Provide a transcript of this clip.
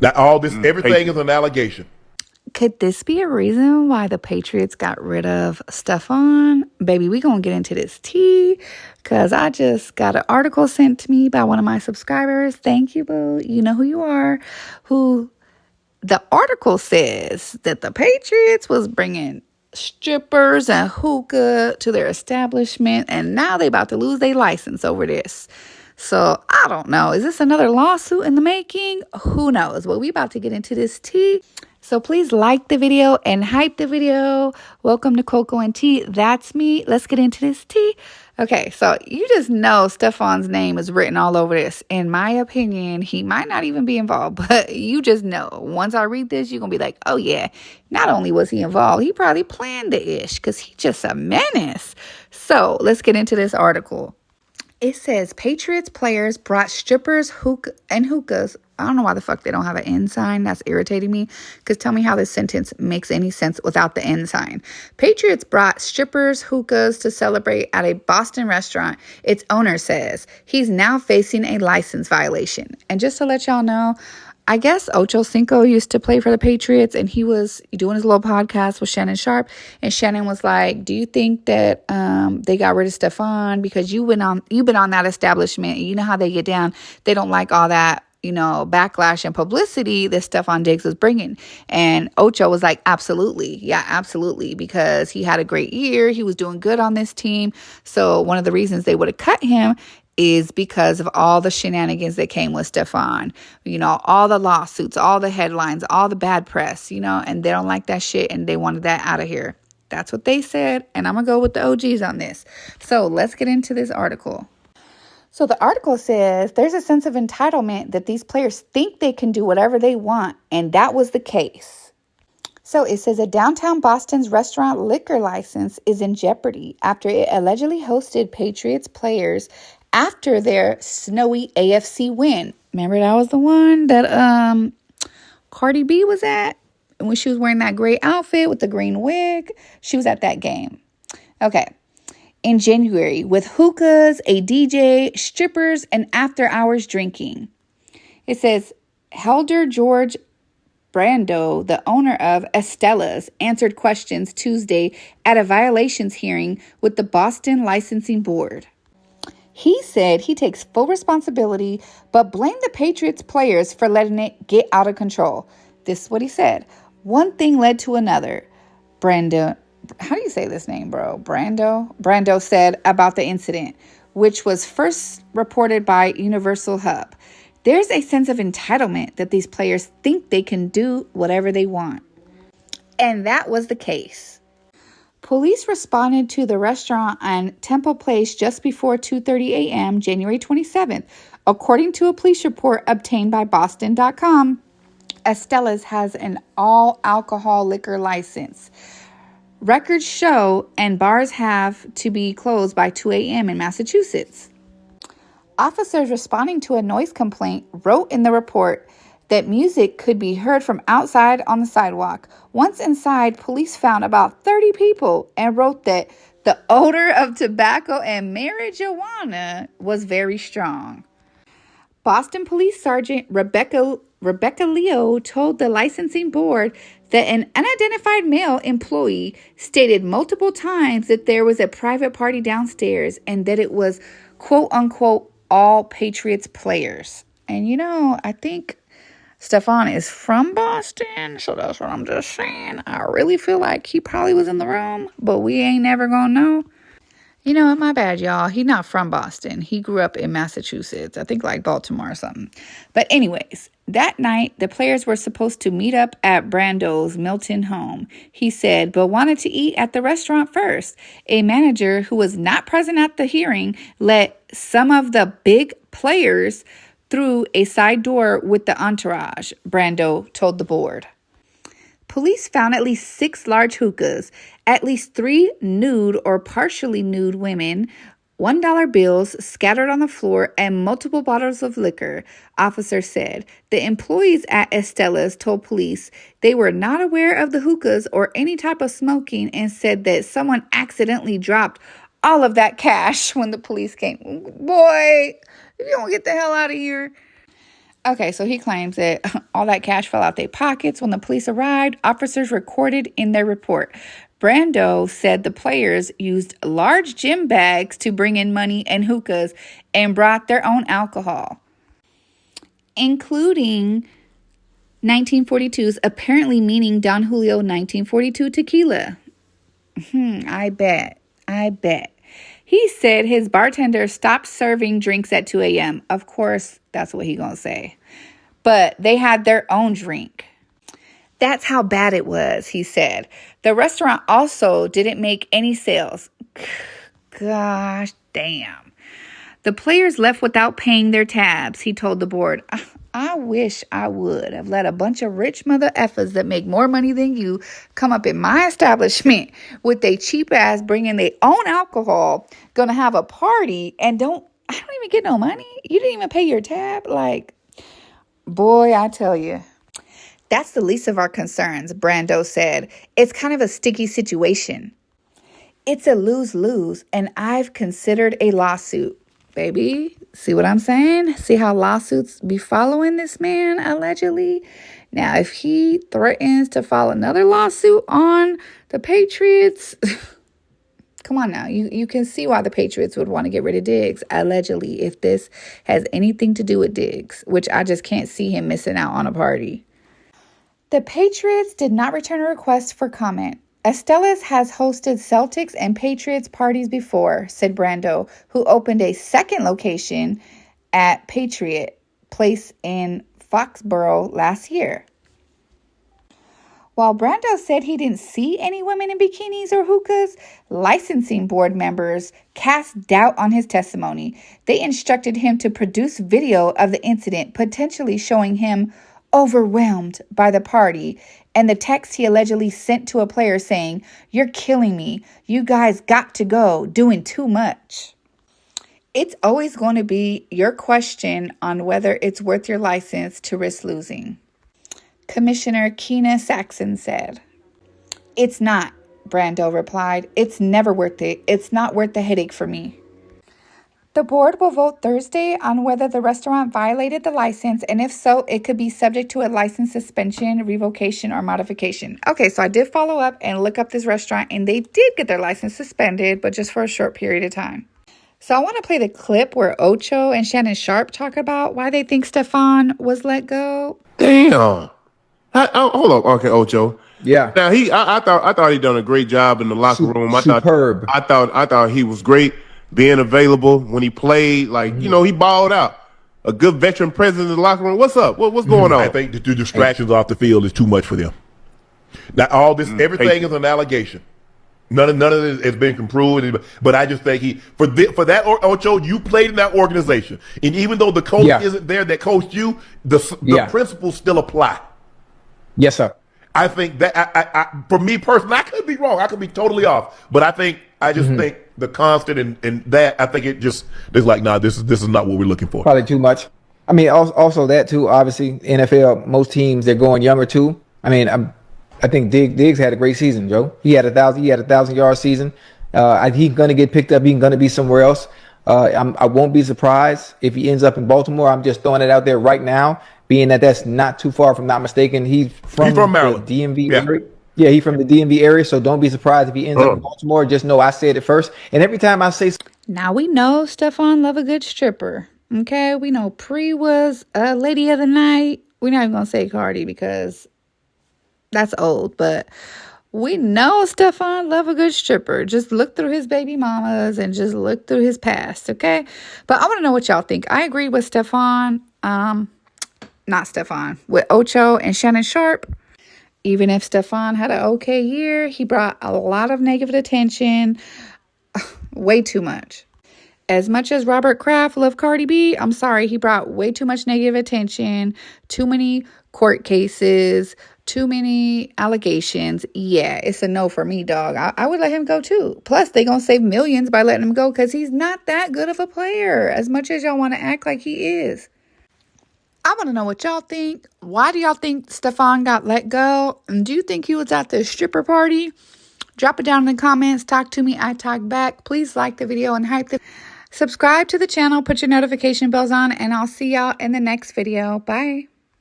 Now, all this, everything is an allegation. Could this be a reason why the Patriots got rid of Stefan? Baby, we gonna get into this tea because I just got an article sent to me by one of my subscribers. Thank you, boo. You know who you are. Who the article says that the Patriots was bringing strippers and hookah to their establishment, and now they about to lose their license over this. So I don't know. Is this another lawsuit in the making? Who knows? Well, we about to get into this tea. So please like the video and hype the video. Welcome to Cocoa and Tea. That's me. Let's get into this tea. Okay, so you just know Stefan's name is written all over this. In my opinion, he might not even be involved, but you just know. Once I read this, you're going to be like, oh yeah, not only was he involved, he probably planned the ish because he's just a menace. So let's get into this article. It says Patriots players brought strippers and hookahs. I don't know why the fuck they don't have an end sign. That's irritating me. Because tell me how this sentence makes any sense without the end sign. Patriots brought strippers, hookahs to celebrate at a Boston restaurant. Its owner says he's now facing a license violation. And just to let y'all know, I guess Ocho Cinco used to play for the Patriots, and he was doing his little podcast with Shannon Sharp, and Shannon was like, do you think that they got rid of Stefan because you've been on that establishment, and you know how they get down. They don't like all that, backlash and publicity that Stefan Diggs was bringing. And Ocho was like, absolutely. Yeah, absolutely. Because he had a great year. He was doing good on this team. So one of the reasons they would have cut him is because of all the shenanigans that came with Stefan, all the lawsuits, all the headlines, all the bad press, and they don't like that shit and they wanted that out of here. That's what they said. And I'm going to go with the OGs on this. So let's get into this article. So the article says there's a sense of entitlement that these players think they can do whatever they want. And that was the case. So it says a downtown Boston's restaurant liquor license is in jeopardy after it allegedly hosted Patriots players after their snowy AFC win. Remember that was the one that cardib was at? When she was wearing that gray outfit with the green wig, she was at that game. Okay. In January with hookahs, a DJ, strippers, and after-hours drinking. It says Helder George Brando, the owner of Estella's, answered questions Tuesday at a violations hearing with the Boston Licensing Board. He said he takes full responsibility, but blamed the Patriots players for letting it get out of control. This is what he said. One thing led to another. Brando, how do you say this name, bro? Brando said about the incident, which was first reported by Universal Hub. There's a sense of entitlement that these players think they can do whatever they want. And that was the case. Police responded to the restaurant on Temple Place just before 2:30 a.m. January 27th. According to a police report obtained by Boston.com, Estella's has an all-alcohol liquor license. Records show and bars have to be closed by 2 a.m. in Massachusetts. Officers responding to a noise complaint wrote in the report that music could be heard from outside on the sidewalk. Once inside, police found about 30 people and wrote that the odor of tobacco and marijuana was very strong. Boston Police Sergeant Rebecca Leo told the licensing board that an unidentified male employee stated multiple times that there was a private party downstairs and that it was, quote unquote, all Patriots players. And I think Stefan is from Boston, so that's what I'm just saying. I really feel like he probably was in the room, but we ain't never gonna know. My bad, y'all. He's not from Boston. He grew up in Massachusetts. I think like Baltimore or something. But anyways, that night, the players were supposed to meet up at Brando's Milton home, he said, but wanted to eat at the restaurant first. A manager who was not present at the hearing let some of the big players through a side door with the entourage, Brando told the board. Police found at least 6 large hookahs, at least 3 nude or partially nude women, $1 bills scattered on the floor, and multiple bottles of liquor, officers said. The employees at Estella's told police they were not aware of the hookahs or any type of smoking and said that someone accidentally dropped all of that cash when the police came. Boy, if you don't get the hell out of here. Okay, so he claims that all that cash fell out their pockets when the police arrived. Officers recorded in their report. Brando said the players used large gym bags to bring in money and hookahs and brought their own alcohol, including 1942's apparently meaning Don Julio 1942 tequila. I bet. He said his bartender stopped serving drinks at 2 a.m. Of course, that's what he gonna say. But they had their own drink. That's how bad it was, he said. The restaurant also didn't make any sales. Gosh damn. The players left without paying their tabs, he told the board. I wish I would have let a bunch of rich mother effers that make more money than you come up in my establishment with they cheap ass bringing their own alcohol, gonna have a party, and I don't even get no money. You didn't even pay your tab. Like, boy, I tell you. That's the least of our concerns, Brando said. It's kind of a sticky situation. It's a lose-lose, and I've considered a lawsuit. Baby, see what I'm saying? See how lawsuits be following this man, allegedly? Now, if he threatens to file another lawsuit on the Patriots, come on now. You can see why the Patriots would want to get rid of Diggs, allegedly, if this has anything to do with Diggs, which I just can't see him missing out on a party. The Patriots did not return a request for comment. Estella's has hosted Celtics and Patriots parties before, said Brando, who opened a second location at Patriot Place in Foxborough last year. While Brando said he didn't see any women in bikinis or hookahs, licensing board members cast doubt on his testimony. They instructed him to produce video of the incident, potentially showing him overwhelmed by the party and the text he allegedly sent to a player saying, "You're killing me. You guys got to go, doing too much." It's always going to be your question on whether it's worth your license to risk losing. Commissioner Keena Saxon said. "It's not," Brando replied. "It's never worth it. It's not worth the headache for me." The board will vote Thursday on whether the restaurant violated the license, and if so, it could be subject to a license suspension, revocation, or modification. Okay, so I did follow up and look up this restaurant, and they did get their license suspended, but just for a short period of time. So I want to play the clip where Ocho and Shannon Sharp talk about why they think Stefan was let go. Damn. Hold on, okay, Ocho. Yeah. Now I thought he done a great job in the locker room. Superb. I thought he was great being available when he played. Like he balled out. A good veteran presence in the locker room. What's up? What's going on? I think the distractions off the field is too much for them. Now all this, everything is an allegation. None of it has been proved, but I just think for that Ocho, you played in that organization, and even though the coach isn't there that coached you, the principles still apply. Yes, sir. I think that I for me personally, I could be wrong. I could be totally off, but I just think the constant and that I think it's like, nah, this is not what we're looking for. Probably too much. I mean, also that too. Obviously, NFL, most teams they're going younger too. I mean, I think Diggs had a great season, Joe. He had a 1,000-yard season. He's gonna get picked up. He's gonna be somewhere else. I won't be surprised if he ends up in Baltimore. I'm just throwing it out there right now, being that that's not too far, if I'm not mistaken. He's from Maryland. The DMV area. Yeah, he's from the DMV area, so don't be surprised if he ends up in Baltimore. Just know I said it first. And every time I say... Now we know Stefan love a good stripper. Okay, we know Pre was a lady of the night. We're not even going to say Cardi because that's old, but... we know Stefan love a good stripper. Just look through his baby mamas and just look through his past, okay? But I want to know what y'all think. I agree with with Ocho and Shannon Sharp. Even if Stefan had an okay year, he brought a lot of negative attention. Way too much. As much as Robert Kraft loved Cardi B, I'm sorry, he brought way too much negative attention, too many court cases, too many allegations. Yeah, it's a no for me, dog. I would let him go too. Plus, they gonna save millions by letting him go because he's not that good of a player, as much as y'all want to act like he is. I want to know what y'all think. Why do y'all think Stefan got let go? And do you think he was at the stripper party? Drop it down in the comments. Talk to me. I talk back. Please like the video and hype the... Subscribe to the channel, put your notification bells on, and I'll see y'all in the next video. Bye.